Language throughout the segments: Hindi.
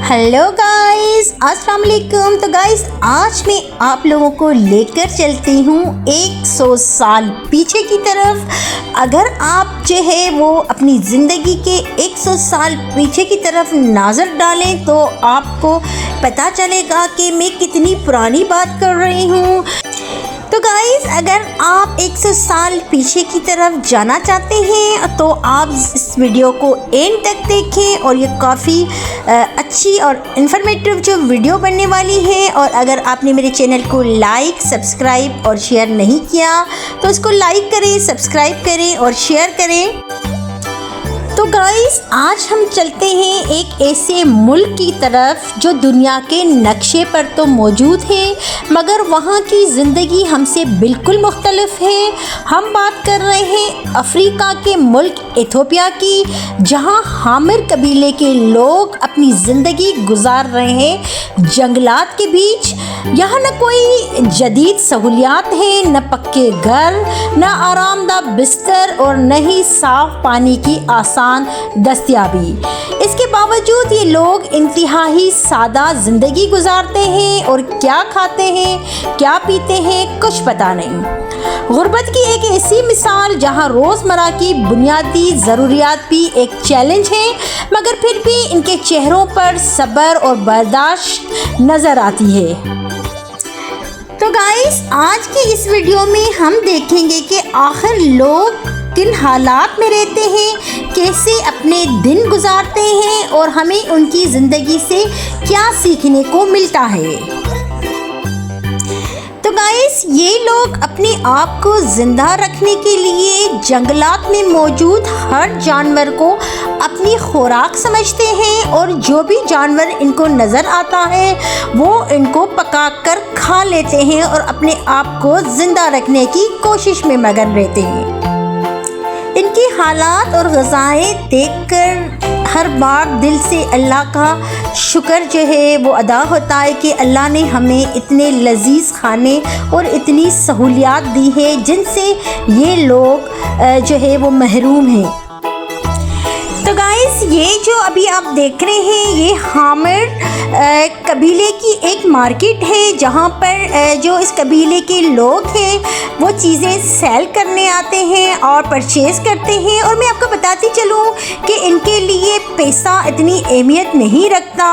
हेलो गाइस, अस्सलाम वालेकुम। तो गाइस, आज मैं आप लोगों को लेकर चलती हूँ 100 साल पीछे की तरफ। अगर आप जो है वो अपनी ज़िंदगी के 100 साल पीछे की तरफ नज़र डालें तो आपको पता चलेगा कि मैं कितनी पुरानी बात कर रही हूँ। तो गाइस, अगर आप 100 साल पीछे की तरफ जाना चाहते हैं तो आप इस वीडियो को एंड तक देखें और ये काफ़ी अच्छी और इन्फॉर्मेटिव जो वीडियो बनने वाली है। और अगर आपने मेरे चैनल को लाइक, सब्सक्राइब और शेयर नहीं किया तो इसको लाइक करें, सब्सक्राइब करें और शेयर करें। तो गाइस, आज हम चलते हैं एक ऐसे मुल्क की तरफ जो दुनिया के नक्शे पर तो मौजूद है मगर वहाँ की ज़िंदगी हमसे बिल्कुल मुख्तलिफ है। हम बात कर रहे हैं अफ्रीका के मुल्क इथियोपिया की, जहाँ हामिर कबीले के लोग अपनी ज़िंदगी गुजार रहे हैं जंगलात के बीच। यहाँ न कोई जदीद सहूलियात है, न पक्के घर, न आरामदा बिस्तर और न ही साफ़ पानी की आसान दस्तयाबी। इसके बावजूद ये लोग इंतहाई सादा ज़िंदगी गुजारते हैं और क्या खाते हैं, क्या पीते हैं, कुछ पता नहीं। गुर्बत की एक ऐसी मिसाल जहाँ रोज़मर्रा की बुनियादी ज़रूरियात भी एक चैलेंज है मगर फिर भी इनके चेहरों पर सब्र और बर्दाश्त नज़र आती है। तो गाइस, आज की इस वीडियो में हम देखेंगे कि आखिर लोग किन हालात में रहते हैं, कैसे अपने दिन गुजारते हैं और हमें उनकी ज़िंदगी से क्या सीखने को मिलता है। तो गाइस, ये लोग अपने आप को ज़िंदा रखने के लिए जंगलात में मौजूद हर जानवर को अपनी खुराक समझते हैं और जो भी जानवर इनको नज़र आता है वो इनको पकाकर खा लेते हैं और अपने आप को ज़िंदा रखने की कोशिश में मगन रहते हैं। इनकी हालात और ग़िज़ाएँ देखकर हर बार दिल से अल्लाह का शुक्र जो है वो अदा होता है कि अल्लाह ने हमें इतने लजीज़ खाने और इतनी सहूलियात दी है जिनसे ये लोग जो है वो महरूम हैं। तो गाइस, ये जो अभी आप देख रहे हैं ये हामिर कबीले की एक मार्केट है जहाँ पर जो इस कबीले के लोग हैं वो चीज़ें सेल करने आते हैं और परचेज़ करते हैं। और मैं आपको बताती चलूँ कि इनके लिए पैसा इतनी अहमियत नहीं रखता।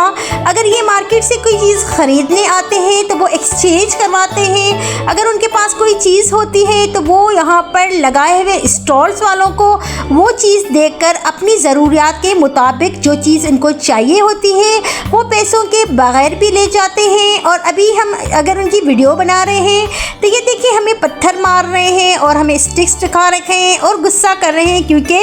अगर ये मार्केट से कोई चीज़ ख़रीदने आते हैं तो वो एक्सचेंज करवाते हैं। अगर उनके पास कोई चीज़ होती है तो वो यहाँ पर लगाए हुए स्टॉल्स वालों को वो चीज़ देकर अपनी ज़रूरियात के मुताबिक जो चीज़ इनको चाहिए होती है वो पैसों के बगैर भी ले जाते हैं। और अभी हम अगर उनकी वीडियो बना रहे हैं तो ये देखिए हमें पत्थर मार रहे हैं और हमें स्टिक्स दिखा रखे हैं और गुस्सा कर रहे हैं क्योंकि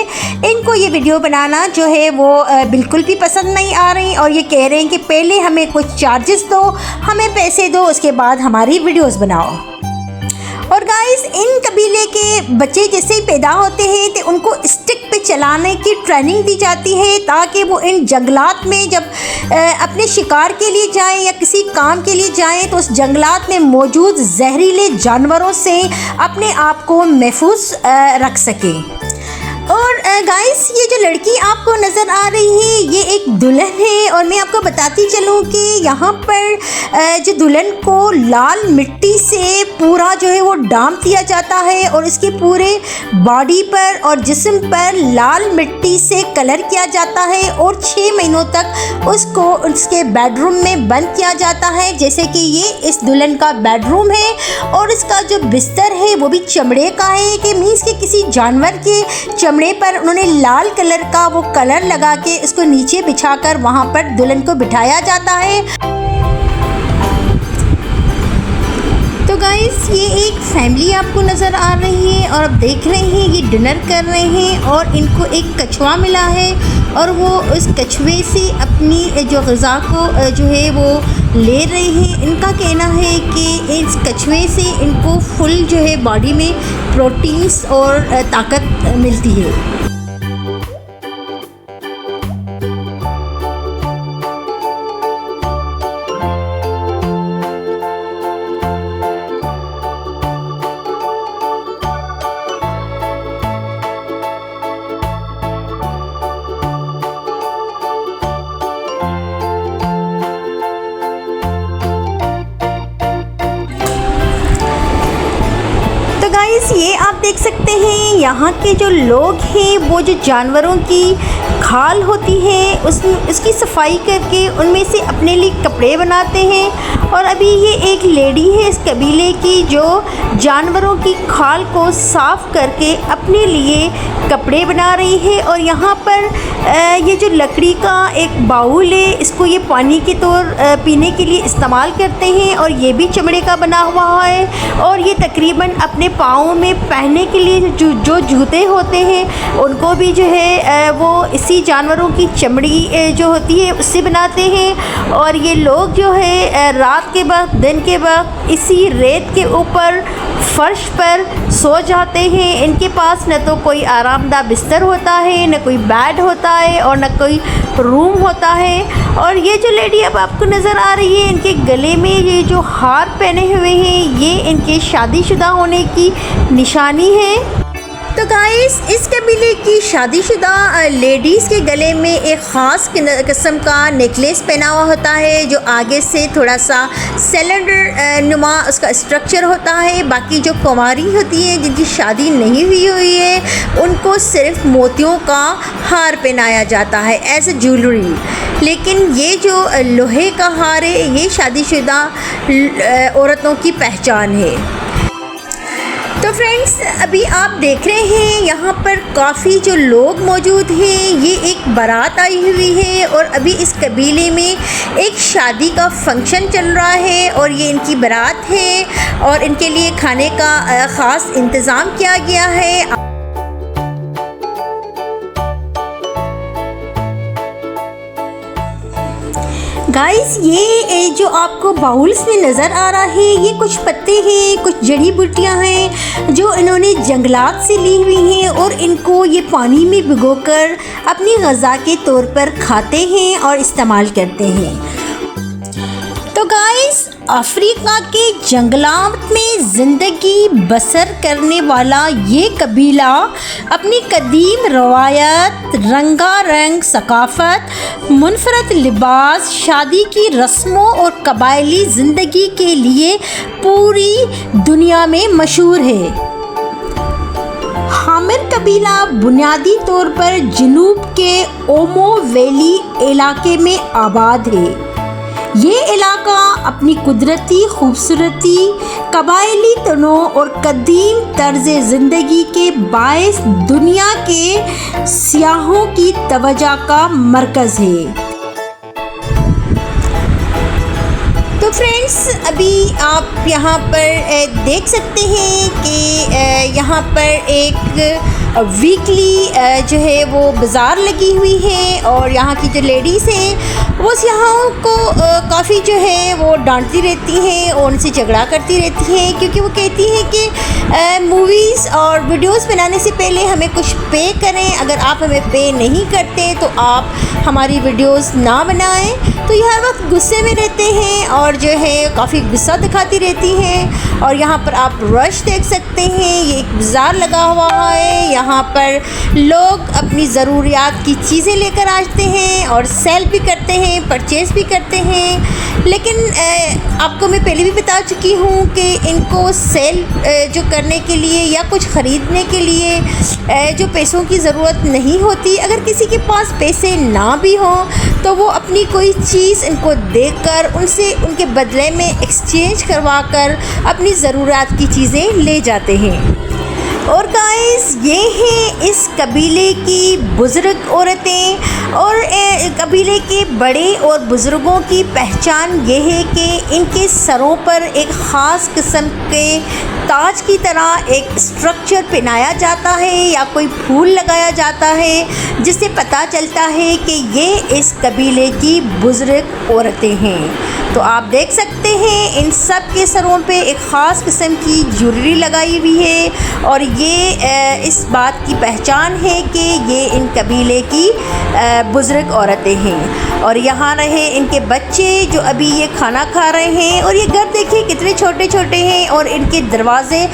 इनको ये वीडियो बनाना जो है वो बिल्कुल भी पसंद नहीं आ रही और ये कह रहे हैं कि पहले हमें कुछ चार्जेस दो, हमें पैसे दो, उसके बाद हमारी वीडियोस बनाओ। और गाइस, इन कबीले के बच्चे जैसे ही पैदा होते हैं तो उनको स्टिक पे चलाने की ट्रेनिंग दी जाती है ताकि वो इन जंगलात में जब अपने शिकार के लिए जाएं या किसी काम के लिए जाएं तो उस जंगलात में मौजूद जहरीले जानवरों से अपने आप को महफूज रख सकें। और गाइस, ये जो लड़की आपको नज़र आ रही है ये एक दुल्हन है और मैं आपको बताती चलूँ कि यहाँ पर जो दुल्हन को लाल मिट्टी से पूरा जो है वो डांप दिया जाता है और इसके पूरे बॉडी पर और जिस्म पर लाल मिट्टी से कलर किया जाता है और 6 महीनों तक उसको उसके बेडरूम में बंद किया जाता है। जैसे कि ये इस दुल्हन का बेडरूम है और इसका जो बिस्तर है वो भी चमड़े का है कि मीन्स के किसी जानवर के चमड़े पर उन्होंने लाल कलर का वो कलर लगा के इसको नीचे बिछाकर वहाँ पर दुल्हन को बिठाया जाता है। तो गाइस, ये एक फैमिली आपको नज़र आ रही है और आप देख रहे हैं ये डिनर कर रहे हैं और इनको एक कछुआ मिला है और वो उस कछुए से अपनी जो ग़िज़ा को जो है वो ले रहे हैं। इनका कहना है कि इस कछुए से इनको फुल जो है बॉडी में प्रोटीन्स और ताकत मिलती है। यहाँ के जो लोग हैं वो जो जानवरों की खाल होती है उसकी सफाई करके उनमें से अपने लिए कपड़े बनाते हैं। और अभी ये एक लेडी है इस कबीले की जो जानवरों की खाल को साफ़ करके अपने लिए कपड़े बना रही है। और यहाँ पर ये जो लकड़ी का एक बाउल है इसको ये पानी के तौर पीने के लिए इस्तेमाल करते हैं और ये भी चमड़े का बना हुआ है। और ये तकरीबन अपने पाँव में पहनने के लिए जो जूते होते हैं उनको भी जो है वो इसी जानवरों की चमड़ी जो होती है उससे बनाते हैं। और ये लोग जो है रात के वक्त दिन के वक्त इसी रेत के ऊपर फर्श पर सो जाते हैं। इनके पास न तो कोई आरामदा बिस्तर होता है, न कोई बेड होता है और न कोई रूम होता है। और ये जो लेडी अब आपको नज़र आ रही है इनके गले में ये जो हार पहने हुए हैं ये इनके शादीशुदा होने की निशानी है। तो गाइस इस कबीले की शादीशुदा लेडीज़ के गले में एक ख़ास किस्म का नेकलेस पहना हुआ होता है जो आगे से थोड़ा सा सिलेंडर नुमा उसका स्ट्रक्चर होता है। बाकी जो कुंवारी होती है जिनकी शादी नहीं हुई है उनको सिर्फ मोतियों का हार पहनाया जाता है एज ए ज्वेलरी। लेकिन ये जो लोहे का हार है ये शादीशुदा औरतों की पहचान है। तो फ्रेंड्स अभी आप देख रहे हैं यहाँ पर काफ़ी जो लोग मौजूद हैं। ये एक बारात आई हुई है और अभी इस कबीले में एक शादी का फंक्शन चल रहा है और ये इनकी बारात है और इनके लिए खाने का ख़ास इंतज़ाम किया गया है। गाइस ये जो आपको बाउल्स में नज़र आ रहा है ये कुछ पत्ते हैं, कुछ जड़ी बूटियां हैं जो इन्होंने जंगलात से ली हुई हैं और इनको ये पानी में भिगोकर अपनी ग़िज़ा के तौर पर खाते हैं और इस्तेमाल करते हैं। तो गाइस अफ्रीका के जंगलात में ज़िंदगी बसर करने वाला ये कबीला अपनी कदीम रवायत, रंगारंग सकाफ़त, मुनफरद लिबास, शादी की रस्मों और कबायली ज़िंदगी के लिए पूरी दुनिया में मशहूर है। हामिर कबीला बुनियादी तौर पर जनूब के ओमो वैली इलाके में आबाद है। ये इलाका अपनी कुदरती खूबसूरती, कबायली तनों और कदीम तर्ज़ ज़िंदगी के बायस दुनिया के सियाहों की तवज्जो का मरकज़ है। तो फ्रेंड्स अभी आप यहाँ पर देख सकते हैं कि यहाँ पर एक वीकली जो है वो बाज़ार लगी हुई है और यहाँ की जो लेडीज़ हैं वो सियाहों को काफ़ी जो है वो डांटती रहती हैं और उनसे झगड़ा करती रहती हैं क्योंकि वो कहती हैं कि मूवीज़ और वीडियोस बनाने से पहले हमें कुछ पे करें, अगर आप हमें पे नहीं करते तो आप हमारी वीडियोस ना बनाएं। तो ये हर वक्त गुस्से में रहते हैं और जो है काफ़ी गुस्सा दिखाती रहती हैं। और यहाँ पर आप रश देख सकते हैं, ये एक बाज़ार लगा हुआ है, यहाँ पर लोग अपनी ज़रूरियात की चीज़ें लेकर आते हैं और सेल भी करते हैं, परचेज़ भी करते हैं। लेकिन आपको मैं पहले भी बता चुकी हूँ कि इनको सेल जो करने के लिए या कुछ ख़रीदने के लिए जो पैसों की ज़रूरत नहीं होती, अगर किसी के पास पैसे ना भी हों तो वो अपनी कोई चीज़ इनको देकर उनसे उनके बदले में एक्सचेंज करवा कर अपनी ज़रूरत की चीज़ें ले जाते हैं। और गाइस ये हैं इस कबीले की बुज़ुर्ग औरतें। और कबीले के बड़े और बुज़ुर्गों की पहचान ये है कि इनके सरों पर एक ख़ास किस्म के ताज की तरह एक स्ट्रक्चर पहनाया जाता है या कोई फूल लगाया जाता है जिससे पता चलता है कि ये इस कबीले की बुज़ुर्ग औरतें हैं। तो आप देख सकते हैं इन सब के सरों पे एक ख़ास किस्म की ज्वेलरी लगाई हुई है और ये इस बात की पहचान है कि ये इन कबीले की बुज़ुर्ग औरतें हैं। और यहाँ रहे इनके बच्चे जो अभी ये खाना खा रहे हैं। और ये घर देखिए कितने छोटे छोटे हैं और इनके दरवाज़े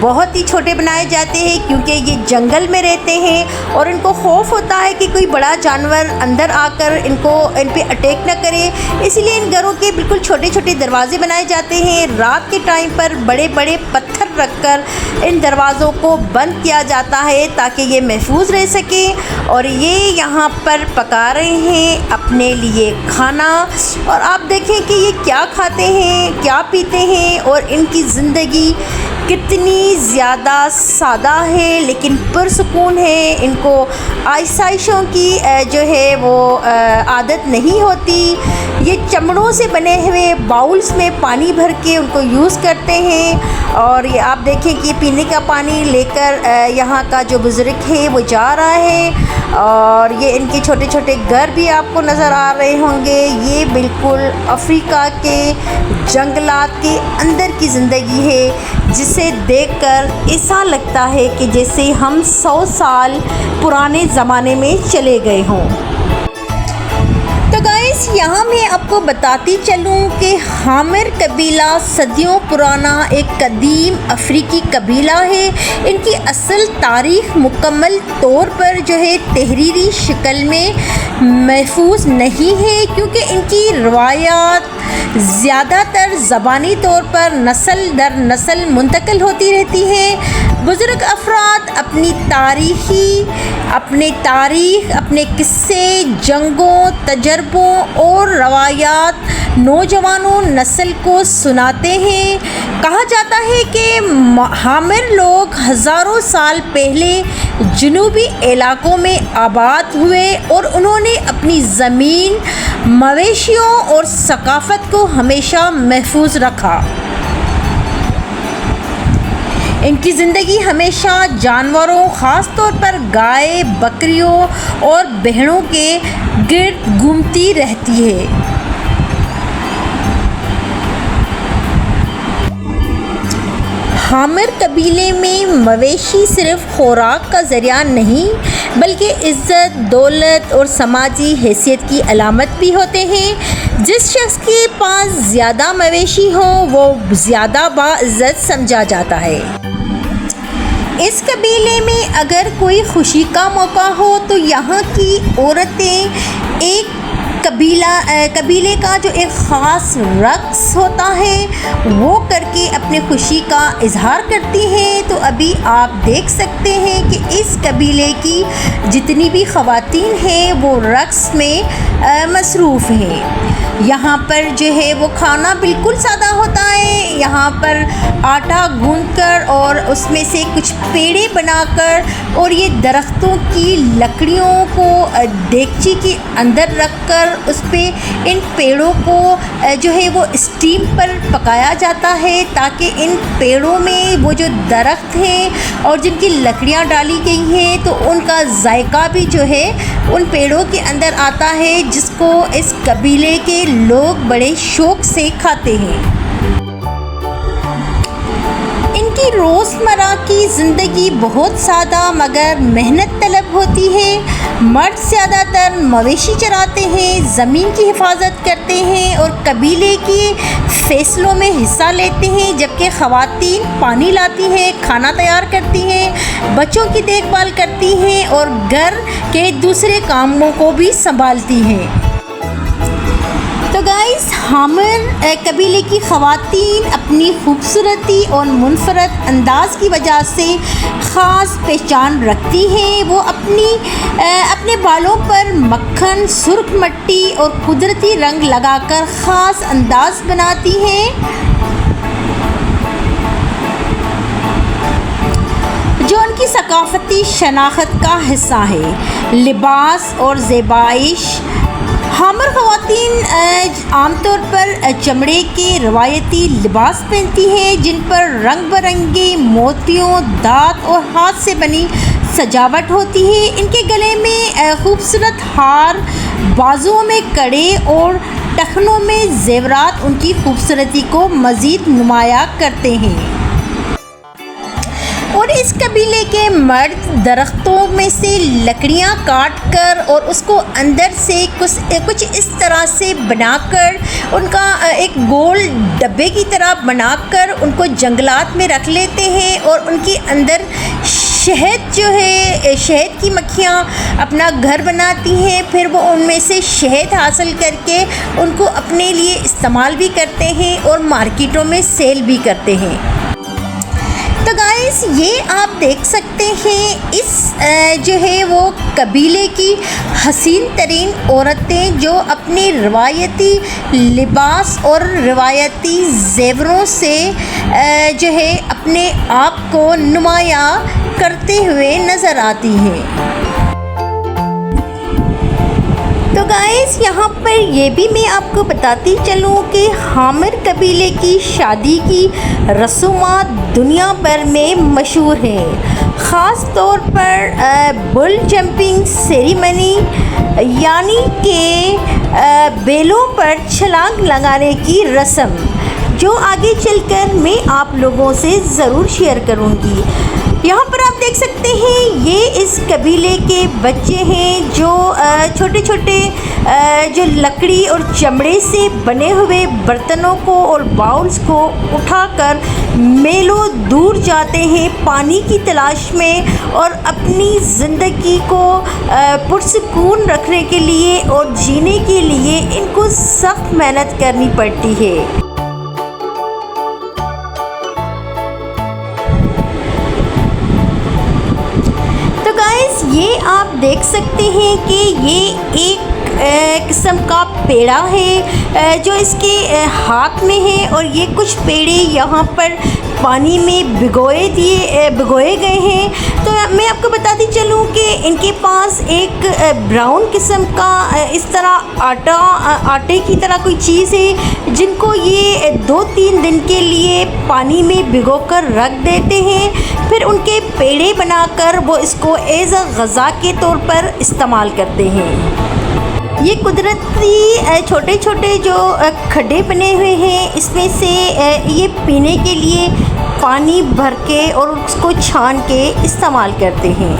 बहुत ही छोटे बनाए जाते हैं क्योंकि ये जंगल में रहते हैं और इनको खौफ होता है कि कोई बड़ा जानवर अंदर आकर इन पे अटैक न करे, इसलिए इन घरों के बिल्कुल छोटे छोटे दरवाज़े बनाए जाते हैं। रात के टाइम पर बड़े बड़े पत्थर रख रखकर इन दरवाज़ों को बंद किया जाता है ताकि ये महफूज रह सके। और ये यहाँ पर पका रहे हैं अपने लिए खाना, और आप देखें कि ये क्या खाते हैं, क्या पीते हैं, और इनकी ज़िंदगी कितनी ज़्यादा सादा है लेकिन पुरसुकून है। इनको आइसाइशों की जो है वो आदत नहीं होती। ये चमड़ों से बने हुए बाउल्स में पानी भर के उनको यूज़ करते हैं। और ये आप देखें कि पीने का पानी लेकर यहाँ का जो बुज़ुर्ग है वो जा रहा है। और ये इनके छोटे छोटे घर भी आपको नज़र आ रहे होंगे। ये बिल्कुल अफ्रीका के जंगलात के अंदर की ज़िंदगी है, जिसे देखकर ऐसा लगता है कि जैसे हम 100 साल पुराने ज़माने में चले गए हों। तो गाइस, यहाँ मैं आपको बताती चलूँ कि हामिर कबीला सदियों पुराना एक कदीम अफ्रीकी कबीला है। इनकी असल तारीख़ मुकम्मल तौर पर जो है तहरीरी शक्ल में महफूज नहीं है, क्योंकि इनकी रवायात ज़्यादातर ज़बानी तौर पर नस्ल दर नस्ल मुंतकिल होती रहती है। बुज़ुर्ग अफराद अपनी अपने किस्से, जंगों, तजर्बों और रवायात नौजवानों नस्ल को सुनाते हैं। कहा जाता है कि हामिर लोग हज़ारों साल पहले जनूबी इलाकों में आबाद हुए और उन्होंने अपनी ज़मीन, मवेशियों और सकाफ़त को हमेशा महफूज रखा। इनकी ज़िंदगी हमेशा जानवरों, ख़ास तौर पर गाय, बकरियों और भेड़ों के गिर्द घूमती रहती है। हामिर कबीले में मवेशी सिर्फ़ खुराक का ज़रिया नहीं बल्कि इज़्ज़त, दौलत और समाजी हैसियत की अलामत भी होते हैं। जिस शख्स के पास ज़्यादा मवेशी हो वो ज़्यादा बाइज़्ज़त समझा जाता है। इस कबीले में अगर कोई खुशी का मौका हो तो यहाँ की औरतें एक कबीले का जो एक ख़ास रक़्स होता है वो करके अपने खुशी का इजहार करती हैं। तो अभी आप देख सकते हैं कि इस कबीले की जितनी भी ख़वातीन हैं वो रक़्स में मसरूफ़ हैं। यहाँ पर जो है वो खाना बिल्कुल सादा होता है। यहाँ पर आटा गूंथकर और उसमें से कुछ पेड़े बनाकर और ये दरख्तों की लकड़ियों को देगची के अंदर रखकर उस पे इन पेड़ों को जो है वो स्टीम पर पकाया जाता है, ताकि इन पेड़ों में वो जो दरख्त हैं और जिनकी लकड़ियाँ डाली गई हैं तो उनका जायका भी जो है उन पेड़ों के अंदर आता है, जिसको इस कबीले के लोग बड़े शौक़ से खाते हैं। इनकी रोज़मर्रा की ज़िंदगी बहुत सादा मगर मेहनत तलब होती है। मर्द ज़्यादातर मवेशी चराते हैं, ज़मीन की हिफाजत करते हैं और कबीले के फ़ैसलों में हिस्सा लेते हैं, जबकि ख़वातीन पानी लाती हैं, खाना तैयार करती हैं, बच्चों की देखभाल करती हैं और घर के दूसरे कामों को भी संभालती हैं। तो गाइस, हामिर कबीले की ख़वातीन अपनी खूबसूरती और मुनफरद अंदाज की वजह से ख़ास पहचान रखती हैं। वो अपने बालों पर मक्खन, सुर्ख मट्टी और कुदरती रंग लगाकर ख़ास अंदाज बनाती हैं, जो उनकी सकाफ़ती शनाख्त का हिस्सा है। लिबास और ज़ेबाइश। हामिर ख़वातीन आमतौर पर चमड़े के रवायती लिबास पहनती हैं, जिन पर रंग बिरंगे मोतियों, दांत और हाथ से बनी सजावट होती है। इनके गले में खूबसूरत हार, बाजुओं में कड़े और टखनों में ज़ेवरात उनकी खूबसूरती को मज़ीद नुमाया करते हैं। और इस कबीले के मर्द दरख्तों में से लकड़ियाँ काट कर और उसको अंदर से कुछ इस तरह से बनाकर उनका एक गोल डब्बे की तरह बनाकर उनको जंगलात में रख लेते हैं और उनके अंदर शहद जो है, शहद की मक्खियाँ अपना घर बनाती हैं। फिर वो उनमें से शहद हासिल करके उनको अपने लिए इस्तेमाल भी करते हैं और मार्केटों में सेल भी करते हैं। तो गाइस ये आप देख सकते हैं इस जो है वो कबीले की हसीन तरीन औरतें जो अपने रवायती लिबास और रवायती ज़ेवरों से जो है अपने आप को नुमायाँ करते हुए नज़र आती हैं। तो गाइस यहाँ पर ये भी मैं आपको बताती चलूँ कि हामिर कबीले की शादी की रसूमात दुनिया भर में मशहूर हैं। ख़ास तौर पर बुल जंपिंग सेरेमनी यानी कि बैलों पर छलांग लगाने की रस्म, जो आगे चलकर मैं आप लोगों से ज़रूर शेयर करूँगी। यहाँ पर आप देख सकते हैं ये इस कबीले के बच्चे हैं जो छोटे छोटे जो लकड़ी और चमड़े से बने हुए बर्तनों को और बाउल्स को उठाकर मीलों दूर जाते हैं पानी की तलाश में और अपनी ज़िंदगी को पुरसुकून रखने के लिए और जीने के लिए इनको सख्त मेहनत करनी पड़ती है। ये आप देख सकते हैं कि ये एक किस्म का पेड़ा है जो इसके हाथ में है और ये कुछ पेड़े यहाँ पर पानी में भिगोए गए हैं। तो मैं आपको बताती चलूँ कि इनके पास एक ब्राउन किस्म का इस तरह आटे की तरह कोई चीज़ है जिनको ये 2-3 दिन के लिए पानी में भिगोकर रख देते हैं। फिर उनके पेड़े बनाकर वो इसको एज़ अ ग़ज़ा के तौर पर इस्तेमाल करते हैं। ये कुदरती छोटे छोटे जो खड्डे बने हुए हैं इसमें से ये पीने के लिए पानी भर के और उसको छान के इस्तेमाल करते हैं।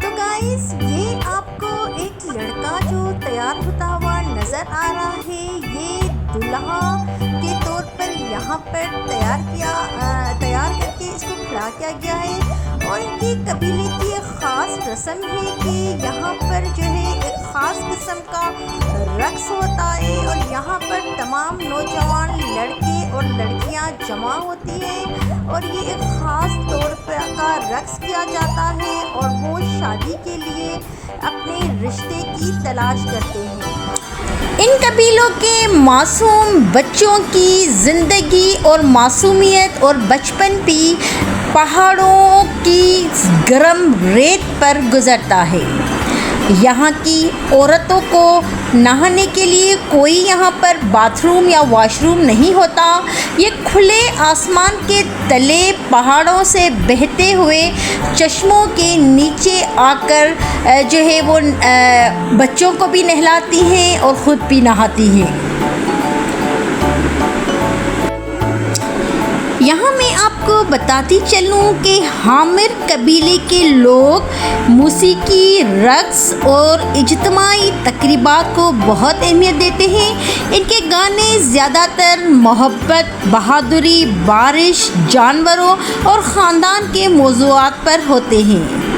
तो गाइस ये आपको एक लड़का जो तैयार होता हुआ नज़र आ रहा है, ये दुल्हा के तौर पर यहाँ पर तैयार करके इसको खड़ा किया गया है। और इनकी कबीले की एक ख़ास रस्म है कि यहाँ पर जो है एक ख़ास किस्म का रक़्स होता है और यहाँ पर तमाम नौजवान लड़के और लड़कियाँ जमा होती हैं और ये एक ख़ास तौर पर का रक़्स किया जाता है और वो शादी के लिए अपने रिश्ते की तलाश करते हैं। इन कबीलों के मासूम बच्चों की ज़िंदगी और मासूमियत और बचपन भी पहाड़ों की गर्म रेत पर गुज़रता है। यहाँ की औरतों को नहाने के लिए कोई यहाँ पर बाथरूम या वॉशरूम नहीं होता। ये खुले आसमान के तले पहाड़ों से बहते हुए चश्मों के नीचे आकर जो है वो बच्चों को भी नहलाती हैं और ख़ुद भी नहाती हैं। यहाँ मैं आपको बताती चलूँ कि हामिर कबीले के लोग मौसीकी, रक़्स और इज्तिमाई तक़रीबात को बहुत अहमियत देते हैं। इनके गाने ज़्यादातर मोहब्बत, बहादुरी, बारिश, जानवरों और ख़ानदान के मौज़ूआत पर होते हैं।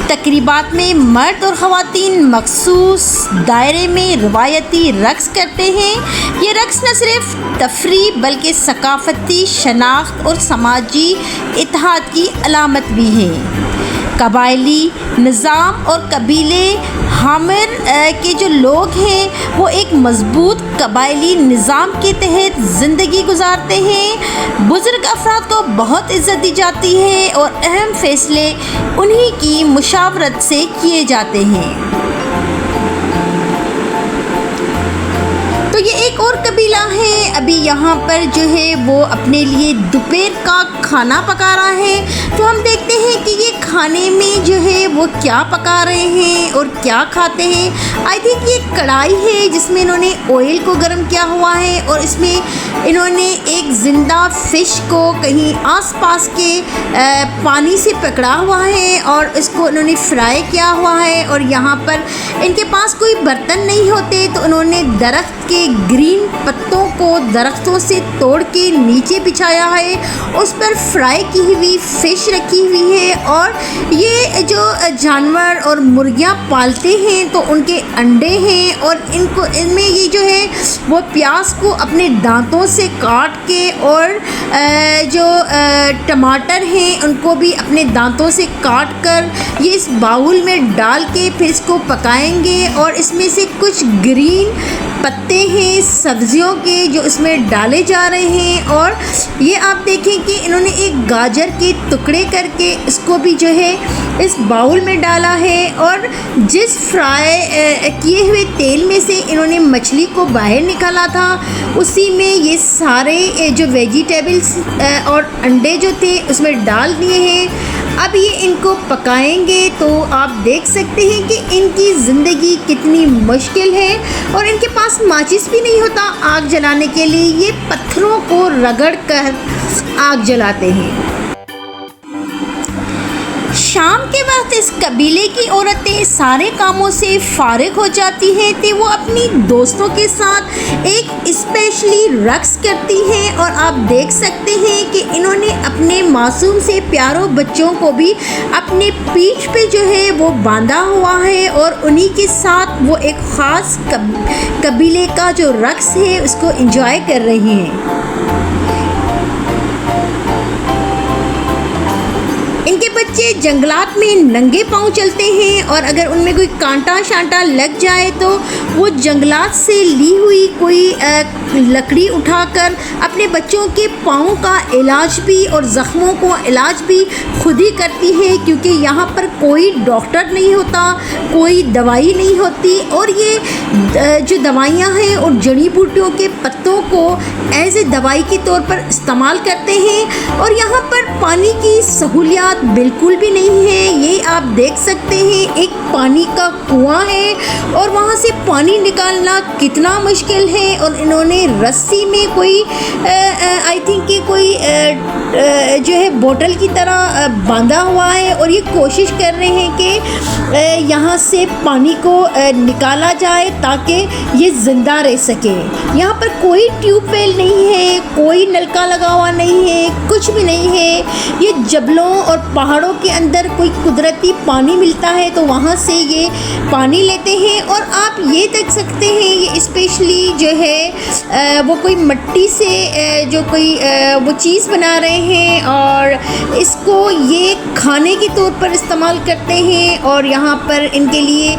तक़रीबात में मर्द और ख़वातीन मख़सूस दायरे में रवायती रक़्स करते हैं। ये रक़्स न सिर्फ तफरीह बल्कि सकाफ़ती शनाख्त और समाजी इत्तेहाद की अलामत भी हैं। कबायली निज़ाम और कबीले हामिर के जो लोग हैं वो एक मज़बूत कबायली निज़ाम के तहत ज़िंदगी गुजारते हैं। बुज़ुर्ग अफराद को बहुत इज़्ज़त दी जाती है और अहम फ़ैसले उन्हीं की मुशावरत से किए जाते हैं। तो ये एक और कबीला है, अभी यहाँ पर जो है वो अपने लिए दोपहर का खाना पका रहा है। तो हम देखते हैं कि ये खाने में जो है वो क्या पका रहे हैं और क्या खाते हैं। आई थिंक ये कढ़ाई है जिसमें इन्होंने ऑयल को गर्म किया हुआ है और इसमें इन्होंने एक ज़िंदा फ़िश को कहीं आसपास के पानी से पकड़ा हुआ है और इसको इन्होंने फ्राई किया हुआ है। और यहाँ पर इनके पास कोई बर्तन नहीं होते तो उन्होंने दरख्त के ग्रीन पत्तों को दरख्तों से तोड़ के नीचे बिछाया है, उस पर फ्राई की हुई फ़िश रखी हुई है और ये जो जानवर और मुर्गियाँ पालते हैं तो उनके अंडे हैं और इनमें ये जो है वो प्याज को अपने दांतों से काट के और जो टमाटर हैं उनको भी अपने दांतों से काट कर ये इस बाउल में डाल के फिर इसको पकाएंगे और इसमें से कुछ ग्रीन पत्ते हैं सब्जियों के जो इसमें डाले जा रहे हैं। और ये आप देखें कि इन्होंने एक गाजर के टुकड़े करके इसको भी जो है इस बाउल में डाला है और जिस फ्राई किए हुए तेल में से इन्होंने मछली को बाहर निकाला था उसी में ये सारे जो वेजिटेबल्स और अंडे जो थे उसमें डाल दिए हैं। अब ये इनको पकाएंगे तो आप देख सकते हैं कि इनकी ज़िंदगी कितनी मुश्किल है और इनके पास माचिस भी नहीं होता आग जलाने के लिए, ये पत्थरों को रगड़ कर आग जलाते हैं। शाम के वक्त इस कबीले की औरतें सारे कामों से फारिग हो जाती हैं तो वो अपनी दोस्तों के साथ एक स्पेशली रक्स करती हैं और आप देख सकते हैं कि इन्होंने अपने मासूम से प्यारों बच्चों को भी अपने पीठ पे जो है वो बांधा हुआ है और उन्हीं के साथ वो एक ख़ास कबीले का जो रक्स है उसको एंजॉय कर रही हैं। इनके बच्चे जंगलात में नंगे पांव चलते हैं और अगर उनमें कोई कांटा शांटा लग जाए तो वो जंगलात से ली हुई कोई लकड़ी उठाकर अपने बच्चों के पाँव का इलाज भी और ज़ख्मों को इलाज भी खुद ही करती है क्योंकि यहाँ पर कोई डॉक्टर नहीं होता, कोई दवाई नहीं होती और ये जो दवाइयाँ हैं और जड़ी बूटियों के पत्तों को एज ए दवाई के तौर पर इस्तेमाल करते हैं। और यहाँ पर पानी की सहूलियात बिल्कुल भी नहीं है। ये आप देख सकते हैं एक पानी का कुआं है और वहाँ से पानी निकालना कितना मुश्किल है और इन्होंने रस्सी में कोई आई थिंक कि कोई जो है बोतल की तरह बांधा हुआ है और ये कोशिश कर रहे हैं कि यहाँ से पानी को निकाला जाए ताकि ये ज़िंदा रह सके। यहाँ पर कोई ट्यूबवेल नहीं है, कोई नलका लगा हुआ नहीं है, कुछ भी नहीं है। ये जबलों और पहाड़ों के अंदर कोई कुदरती पानी मिलता है तो वहाँ से ये पानी लेते हैं। और आप ये देख सकते हैं ये स्पेशली जो है वो कोई मिट्टी से जो कोई वो चीज़ बना रहे हैं और इसको ये खाने के तौर पर इस्तेमाल करते हैं। और यहाँ पर इनके लिए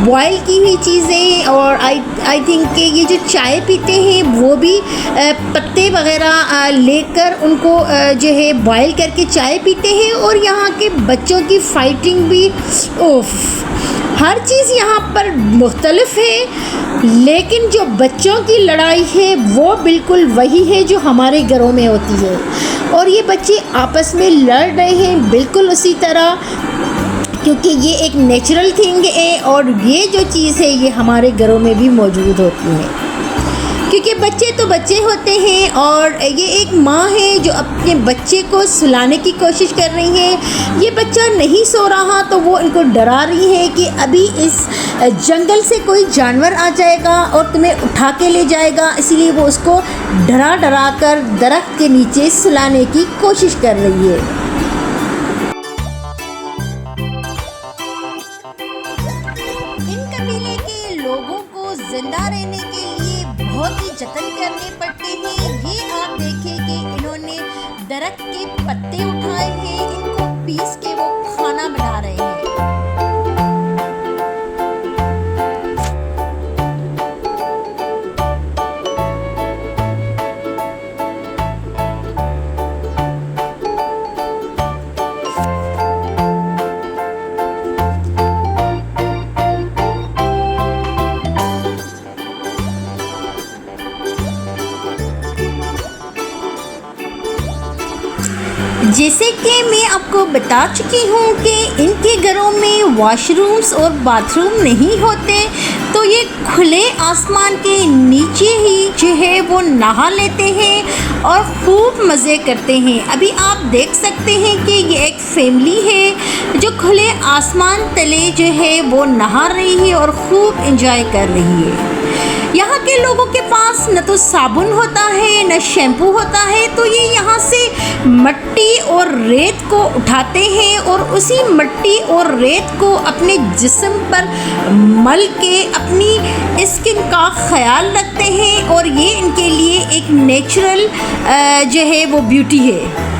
बॉयल की हुई चीज़ें और आई थिंक कि ये जो चाय पीते हैं वो भी पत्ते वगैरह लेकर उनको जो है बॉयल करके चाय पीते हैं। और यहाँ के बच्चों की फाइटिंग भी हर चीज़ यहाँ पर मुख्तलिफ है, लेकिन जो बच्चों की लड़ाई है वो बिल्कुल वही है जो हमारे घरों में होती है। और ये बच्चे आपस में लड़ रहे हैं बिल्कुल उसी तरह, क्योंकि ये एक नेचुरल थिंग है और ये जो चीज़ है ये हमारे घरों में भी मौजूद होती है। क्योंकि बच्चे तो बच्चे होते हैं और ये एक माँ है जो अपने बच्चे को सुलाने की कोशिश कर रही है। ये बच्चा नहीं सो रहा तो वो इनको डरा रही है कि अभी इस जंगल से कोई जानवर आ जाएगा और तुम्हें उठा के ले जाएगा, इसीलिए वो उसको डरा कर दरख्त के नीचे सुलाने की कोशिश कर रही है। इन कबीले के लोगों को जिंदा रहने के लिए बहुत ही जतन करने पड़ते हैं। ये आप देखें कि इन्होंने दरख्त के पत्ते उठाए हैं, इनको पीस के वो खाना बना रहे हैं। जैसे कि मैं आपको बता चुकी हूँ कि इनके घरों में वॉशरूम्स और बाथरूम नहीं होते, तो ये खुले आसमान के नीचे ही जो है वो नहा लेते हैं और खूब मज़े करते हैं। अभी आप देख सकते हैं कि ये एक फैमिली है जो खुले आसमान तले जो है वो नहा रही है और खूब एंजॉय कर रही है। यहाँ के लोगों के पास न तो साबुन होता है न शैम्पू होता है, तो ये यहाँ से मिट्टी और रेत को उठाते हैं और उसी मिट्टी और रेत को अपने जिस्म पर मल के अपनी स्किन का ख्याल रखते हैं और ये इनके लिए एक नेचुरल जो है वो ब्यूटी है।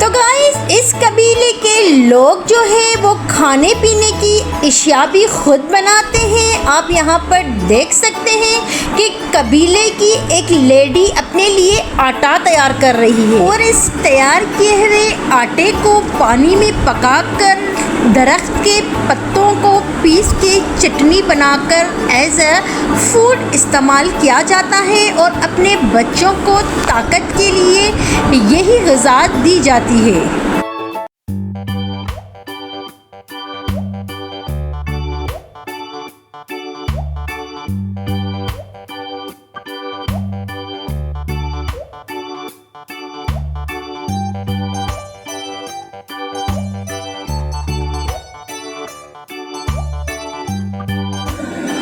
तो गाइस, इस कबीले के लोग जो है वो खाने पीने की अशिया भी खुद बनाते हैं। आप यहाँ पर देख सकते हैं कि कबीले की एक लेडी अपने लिए आटा तैयार कर रही है और इस तैयार किए हुए आटे को पानी में पकाकर दरख्त के पत्तों को पीस के चटनी बनाकर एज अ फूड इस्तेमाल किया जाता है और अपने बच्चों को ताकत के लिए यही ग़िज़ा दी जाती है।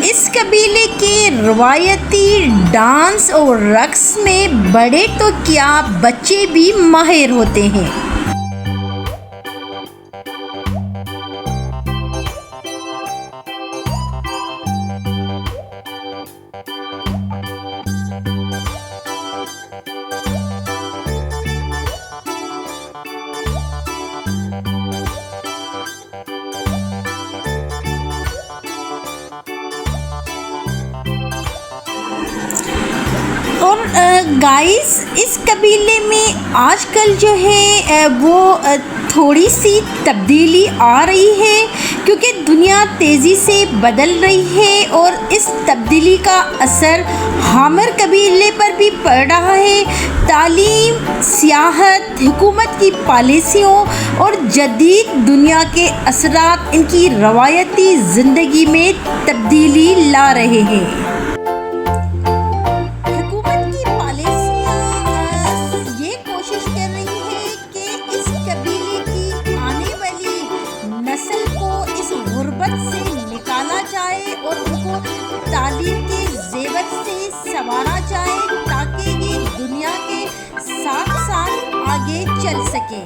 इस कबीले के रवायती डांस और रक्स में बड़े तो क्या बच्चे भी माहिर होते हैं। और गाइस, इस कबीले में आजकल जो है वो थोड़ी सी तब्दीली आ रही है क्योंकि दुनिया तेज़ी से बदल रही है और इस तब्दीली का असर हामिर कबीले पर भी पड़ रहा है। तालीम, सियाहत, हुकूमत की पॉलिसियों और जदीद दुनिया के असरात इनकी रवायती ज़िंदगी में तब्दीली ला रहे हैं। और उनको तालीम के ज़ेवर से संवारा जाए ताकि ये दुनिया के साथ साथ आगे चल सके।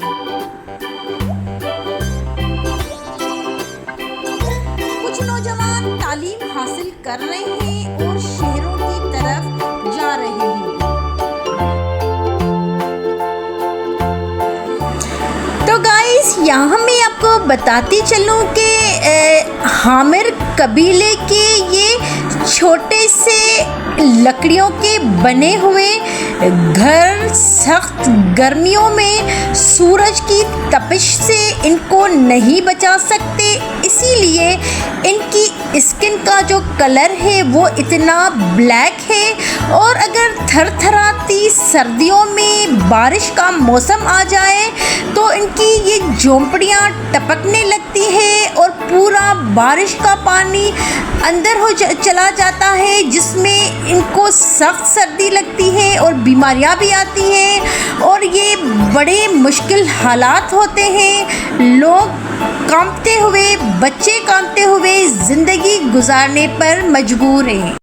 कुछ नौजवान तालीम हासिल कर रहे हैं और शहरों की तरफ जा रहे हैं। तो गाइस, यहाँ मैं आपको बताती चलूँ कि हामिर कबीले के ये छोटे से लकड़ियों के बने हुए घर सख्त गर्मियों में सूरज की तपिश से इनको नहीं बचा सकते, इसीलिए इनकी स्किन का जो कलर है वो इतना ब्लैक है। और अगर थरथराती सर्दियों में बारिश का मौसम आ जाए तो इनकी ये झोंपड़ियाँ टपकने लगती है और पूरा बारिश का पानी अंदर चला जाता है, जिसमें इनको सख्त सर्दी लगती है और बीमारियां भी आती हैं और ये बड़े मुश्किल हालात होते हैं। लोग कांपते हुए, बच्चे कांपते हुए ज़िंदगी गुजारने पर मजबूर हैं।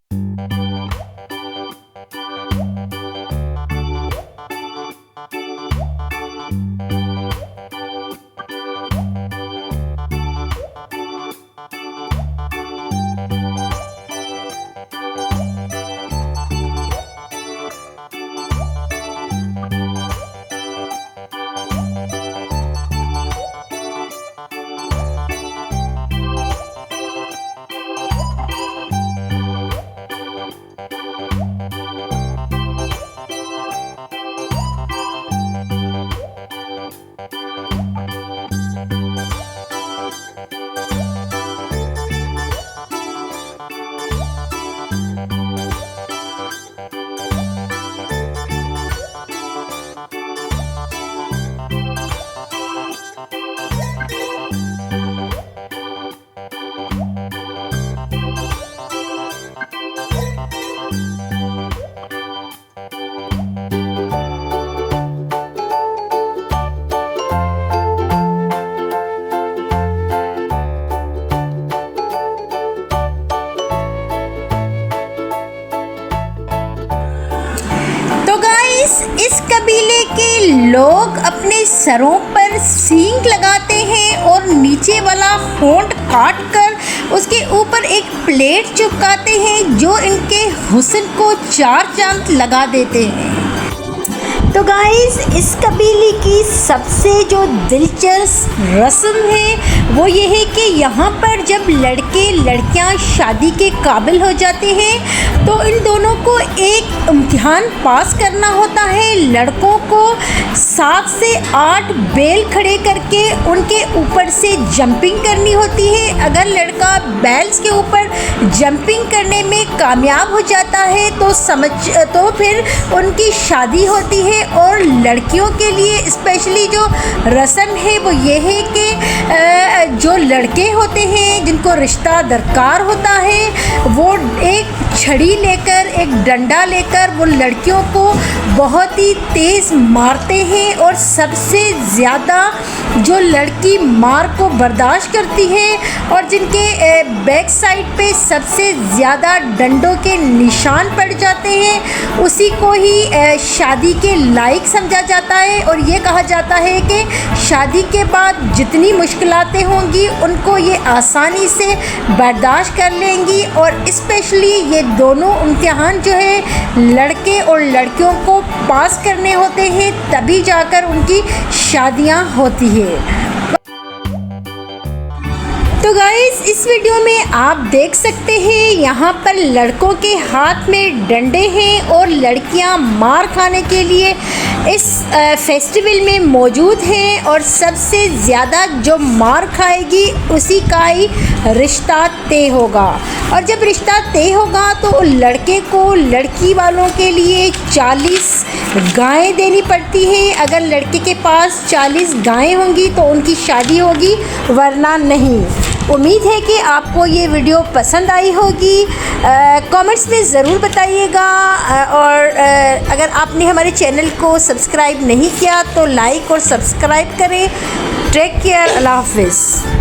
लोग अपने सरों पर सींग लगाते हैं और नीचे वाला होंठ काट कर उसके ऊपर एक प्लेट चिपकाते हैं जो इनके हुस्न को चार चांद लगा देते हैं। तो गाइस, इस कबीले की सबसे जो दिलचस्प रस्म है वो ये है कि यहाँ पर जब लड़के लड़कियाँ शादी के काबिल हो जाते हैं तो इन दोनों को एक इम्तिहान पास करना होता है। लड़कों को 7 से 8 बैल खड़े करके उनके ऊपर से जंपिंग करनी होती है। अगर लड़का बैल्स के ऊपर जंपिंग करने में कामयाब हो जाता है तो फिर उनकी शादी होती है। और लड़कियों के लिए स्पेशली जो रस्म है वो ये है कि जो लड़के होते हैं जिनको रिश्ता दरकार होता है वो एक छड़ी लेकर, एक डंडा लेकर वो लड़कियों को बहुत ही तेज़ मारते हैं। और सबसे ज़्यादा जो लड़की मार को बर्दाश्त करती है और जिनके बैक साइड पे सबसे ज़्यादा डंडों के निशान पड़ जाते हैं उसी को ही शादी के लायक समझा जाता है। और ये कहा जाता है कि शादी के बाद जितनी मुश्किलातें होंगी उनको ये आसानी से बर्दाश्त कर लेंगी। और स्पेशली ये दोनों इम्तिहान जो है लड़के और लड़कियों को पास करने होते हैं तभी जाकर उनकी शादियां होती है। तो गाइस, इस वीडियो में आप देख सकते हैं यहाँ पर लड़कों के हाथ में डंडे हैं और लड़कियाँ मार खाने के लिए इस फेस्टिवल में मौजूद हैं। और सबसे ज़्यादा जो मार खाएगी उसी का ही रिश्ता तय होगा। और जब रिश्ता तय होगा तो लड़के को लड़की वालों के लिए 40 गायें देनी पड़ती हैं। अगर लड़के के पास 40 गायें होंगी तो उनकी शादी होगी, वरना नहीं। उम्मीद है कि आपको ये वीडियो पसंद आई होगी। कमेंट्स में ज़रूर बताइएगा। और अगर आपने हमारे चैनल को सब्सक्राइब नहीं किया तो लाइक और सब्सक्राइब करें। टेक केयर, अल्लाह हाफिज़।